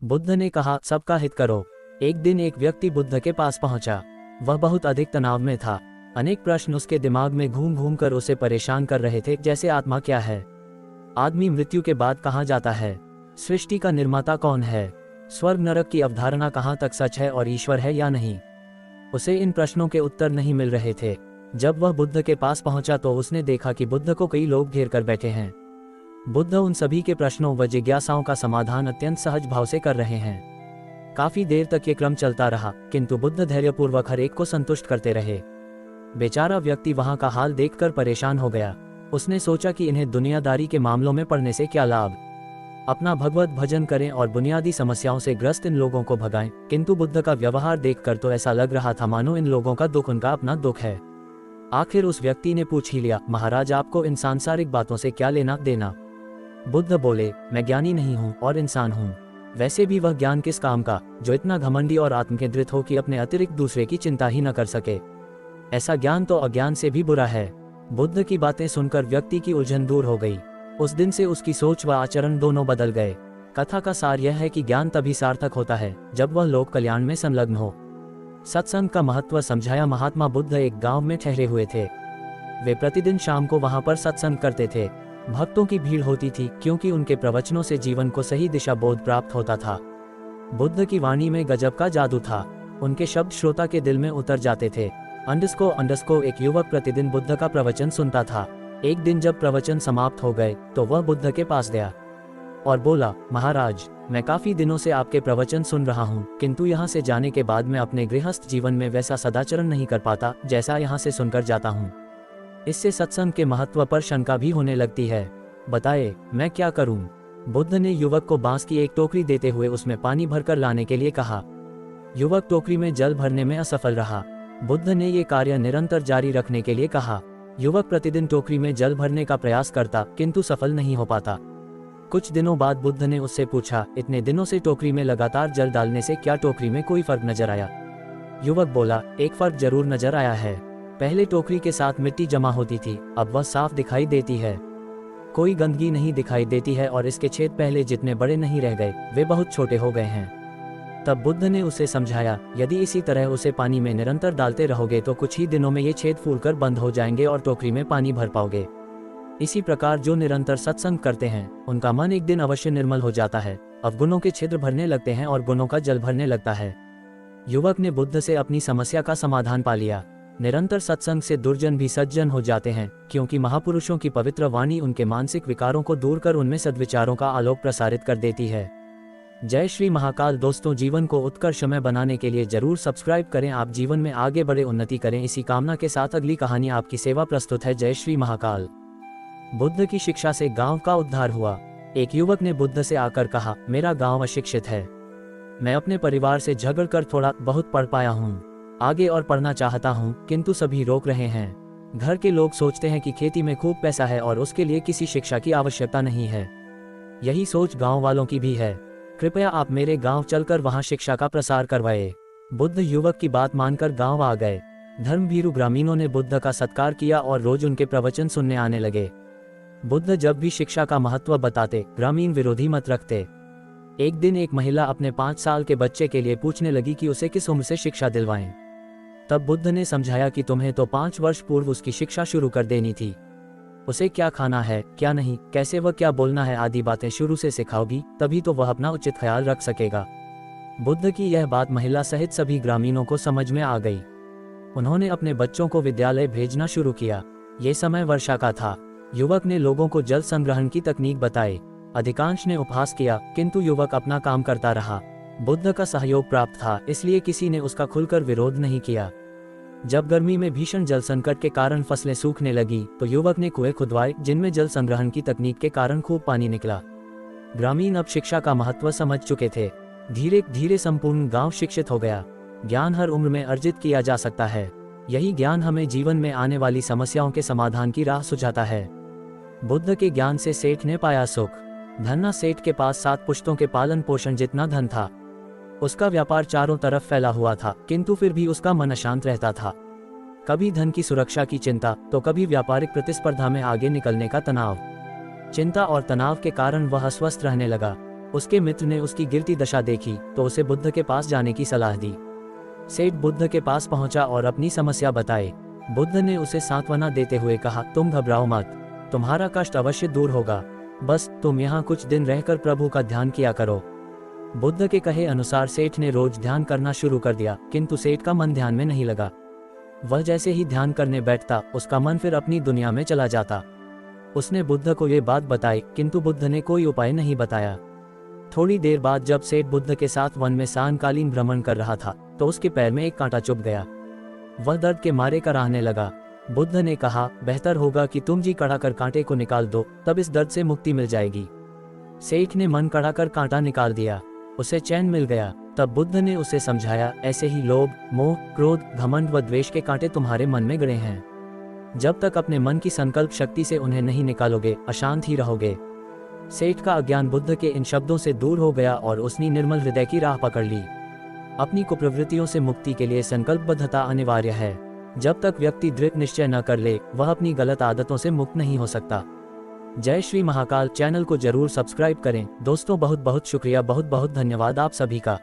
बुद्ध ने कहा, सबका हित करो। एक दिन एक व्यक्ति बुद्ध के पास पहुंचा। वह बहुत अधिक तनाव में था। अनेक प्रश्न उसके दिमाग में घूम घूम कर उसे परेशान कर रहे थे, जैसे आत्मा क्या है, आदमी मृत्यु के बाद कहाँ जाता है, सृष्टि का निर्माता कौन है, स्वर्ग नरक की अवधारणा कहाँ तक सच है और ईश्वर है या नहीं। उसे इन प्रश्नों के उत्तर नहीं मिल रहे थे। जब वह बुद्ध के पास पहुंचा तो उसने देखा कि बुद्ध को कई लोग घेर कर बैठे हैं। बुद्ध उन सभी के प्रश्नों व जिज्ञासाओं का समाधान अत्यंत सहज भाव से कर रहे हैं। काफी देर तक ये क्रम चलता रहा, किंतु बुद्ध धैर्यपूर्वक हर एक को संतुष्ट करते रहे। बेचारा व्यक्ति वहां का हाल देखकर परेशान हो गया। उसने सोचा कि इन्हें दुनियादारी के मामलों में पड़ने से क्या लाभ, अपना भगवत भजन करें और बुनियादी समस्याओं से ग्रस्त इन लोगों को भगाएं। किंतु बुद्ध का व्यवहार देखकर तो ऐसा लग रहा था मानो इन लोगों का दुख उनका अपना दुख है। आखिर उस व्यक्ति ने पूछ ही लिया, महाराज आपको इन सांसारिक बातों से क्या लेना देना। बुद्ध बोले, मैं ज्ञानी नहीं हूँ और इंसान हूँ। वैसे भी वह ज्ञान किस काम का जो इतना घमंडी और आत्मकेंद्रित हो कि अपने अतिरिक्त दूसरे की चिंता ही न कर सके। ऐसा ज्ञान तो अज्ञान से भी बुरा है। बुद्ध की बातें सुनकर व्यक्ति की उलझन दूर हो गई। उस दिन से उसकी सोच व आचरण दोनों बदल गए। कथा का सार यह है कि ज्ञान तभी सार्थक होता है जब वह लोक कल्याण में संलग्न हो। सत्संग का महत्व समझाया। महात्मा बुद्ध एक गांव में ठहरे हुए थे। वे प्रतिदिन शाम को वहां पर सत्संग करते थे। भक्तों की भीड़ होती थी क्योंकि उनके प्रवचनों से जीवन को सही दिशा बोध प्राप्त होता था। बुद्ध की वाणी में गजब का जादू था। उनके शब्द श्रोता के दिल में उतर जाते थे। अंडस्को एक युवक प्रतिदिन बुद्ध का प्रवचन सुनता था। एक दिन जब प्रवचन समाप्त हो गए तो वह बुद्ध के पास गया और बोला, महाराज मैं काफी दिनों से आपके प्रवचन सुन रहा हूँ, किंतु यहाँ से जाने के बाद मैं अपने गृहस्थ जीवन में वैसा सदाचरण नहीं कर पाता जैसा यहाँ से सुनकर जाता हूँ। इससे सत्संग के महत्व पर शंका भी होने लगती है। बताए मैं क्या करूँ। बुद्ध ने युवक को बांस की एक टोकरी देते हुए उसमें पानी भरकर लाने के लिए कहा। युवक टोकरी में जल भरने में असफल रहा। बुद्ध ने ये कार्य निरंतर जारी रखने के लिए कहा। युवक प्रतिदिन टोकरी में जल भरने का प्रयास करता किंतु सफल नहीं हो पाता। कुछ दिनों बाद बुद्ध ने उससे पूछा, इतने दिनों से टोकरी में लगातार जल डालने से क्या टोकरी में कोई फर्क नजर आया। युवक बोला, एक फर्क जरूर नजर आया है। पहले टोकरी के साथ मिट्टी जमा होती थी, अब वह साफ दिखाई देती है। कोई गंदगी नहीं दिखाई देती है और इसके छेद पहले जितने बड़े नहीं रह गए, वे बहुत छोटे हो गए हैं। तब बुद्ध ने उसे समझाया, यदि इसी तरह उसे पानी में निरंतर डालते रहोगे तो कुछ ही दिनों में ये छेद फूलकर बंद हो जाएंगे और टोकरी में पानी भर पाओगे। इसी प्रकार जो निरंतर सत्संग करते हैं उनका मन एक दिन अवश्य निर्मल हो जाता है। अवगुणों के छिद्र भरने लगते हैं और गुणों का जल भरने लगता है। युवक ने बुद्ध से अपनी समस्या का समाधान पा लिया। निरंतर सत्संग से दुर्जन भी सज्जन हो जाते हैं, क्योंकि महापुरुषों की पवित्र वाणी उनके मानसिक विकारों को दूर कर उनमें सद्विचारों का आलोक प्रसारित कर देती है। जय श्री महाकाल। दोस्तों, जीवन को उत्कर्षमय बनाने के लिए जरूर सब्सक्राइब करें। आप जीवन में आगे बढ़े, उन्नति करें, इसी कामना के साथ अगली कहानी आपकी सेवा प्रस्तुत है। जय श्री महाकाल। बुद्ध की शिक्षा से गांव का उद्धार हुआ। एक युवक ने बुद्ध से आकर कहा, मेरा गांव अशिक्षित है। मैं अपने परिवार से झगड़कर थोड़ा बहुत पढ़ पाया हूँ। आगे और पढ़ना चाहता हूँ, किंतु सभी रोक रहे हैं। घर के लोग सोचते हैं कि खेती में खूब पैसा है और उसके लिए किसी शिक्षा की आवश्यकता नहीं है। यही सोच गांव वालों की भी है। कृपया आप मेरे गांव चलकर वहां शिक्षा का प्रसार करवाए। बुद्ध युवक की बात मानकर गांव आ गए। धर्मभीरू ग्रामीणों ने बुद्ध का सत्कार किया और रोज उनके प्रवचन सुनने आने लगे। बुद्ध जब भी शिक्षा का महत्व बताते, ग्रामीण विरोधी मत रखते। एक दिन एक महिला अपने 5 साल के बच्चे के लिए पूछने लगी कि उसे किस उम्र से शिक्षा दिलवाएं। तब बुद्ध ने समझाया कि तुम्हें तो 5 वर्ष पूर्व उसकी शिक्षा शुरू कर देनी थी। उसे क्या खाना है, क्या नहीं, कैसे वह क्या बोलना है आदि बातें शुरू से सिखाओगी, तभी तो वह अपना उचित ख्याल रख सकेगा। बुद्ध की यह बात महिला सहित सभी ग्रामीणों को समझ में आ गई। उन्होंने अपने बच्चों को विद्यालय भेजना शुरू किया। ये समय वर्षा का था। युवक ने लोगों को जल संग्रहण की तकनीक बताई। अधिकांश ने उपहास किया, किंतु युवक अपना काम करता रहा। बुद्ध का सहयोग प्राप्त था, इसलिए किसी ने उसका खुलकर विरोध नहीं किया। जब गर्मी में भीषण जल संकट के कारण फसलें सूखने लगी तो युवक ने कुएं खुदवाए, जिनमें जल संग्रहण की तकनीक के कारण खूब पानी निकला। ग्रामीण अब शिक्षा का महत्व समझ चुके थे। धीरे धीरे संपूर्ण गांव शिक्षित हो गया। ज्ञान हर उम्र में अर्जित किया जा सकता है। यही ज्ञान हमें जीवन में आने वाली समस्याओं के समाधान की राह सुझाता है। बुद्ध के ज्ञान से सेठ ने पाया सुख। धन्ना सेठ के पास 7 पुश्तों के पालन पोषण जितना धन था। उसका व्यापार चारों तरफ फैला हुआ था, किंतु फिर भी उसका मन अशांत रहता था। कभी धन की सुरक्षा की चिंता, तो कभी व्यापारिक प्रतिस्पर्धा में आगे निकलने का तनाव। चिंता और तनाव के कारण वह अस्वस्थ रहने लगा। उसके मित्र ने उसकी गिरती दशा देखी तो उसे बुद्ध के पास जाने की सलाह दी। सेठ बुद्ध के पास पहुंचा और अपनी समस्या बताई। बुद्ध ने उसे सांत्वना देते हुए कहा, तुम घबराओ मत, तुम्हारा कष्ट अवश्य दूर होगा, बस तुम यहाँ कुछ दिन रहकर प्रभु का ध्यान किया करो। बुद्ध के कहे अनुसार सेठ ने रोज ध्यान करना शुरू कर दिया, किंतु सेठ का मन ध्यान में नहीं लगा। वह जैसे ही ध्यान करने बैठता उसका मन फिर अपनी दुनिया में चला जाता। उसने बुद्ध को ये बात बताई, किंतु बुद्ध ने कोई उपाय नहीं बताया। थोड़ी देर बाद जब सेठ बुद्ध के साथ वन में सायंकालीन भ्रमण कर रहा था तो उसके पैर में एक कांटा चुभ गया। वह दर्द के मारे कराहने लगा। बुद्ध ने कहा, बेहतर होगा कि तुम जी कड़ा कर कांटे को निकाल दो, तब इस दर्द से मुक्ति मिल जाएगी। सेठ ने मन कड़ा कर कांटा निकाल दिया, उसे चैन मिल गया। तब बुद्ध ने उसे समझाया, ऐसे ही लोभ, मोह, क्रोध, घमंड व द्वेष के कांटे तुम्हारे मन में गड़े हैं। जब तक अपने मन की संकल्प शक्ति से उन्हें नहीं निकालोगे, अशांत ही रहोगे। सेठ का अज्ञान बुद्ध के इन शब्दों से दूर हो गया और उसने निर्मल हृदय की राह पकड़ ली। अपनी कुप्रवृत्तियों से मुक्ति के लिए संकल्पबद्धता अनिवार्य है। जब तक व्यक्ति दृढ़ निश्चय न कर ले, वह अपनी गलत आदतों से मुक्त नहीं हो सकता। जय श्री महाकाल। चैनल को जरूर सब्सक्राइब करें। दोस्तों बहुत बहुत शुक्रिया, बहुत बहुत धन्यवाद आप सभी का।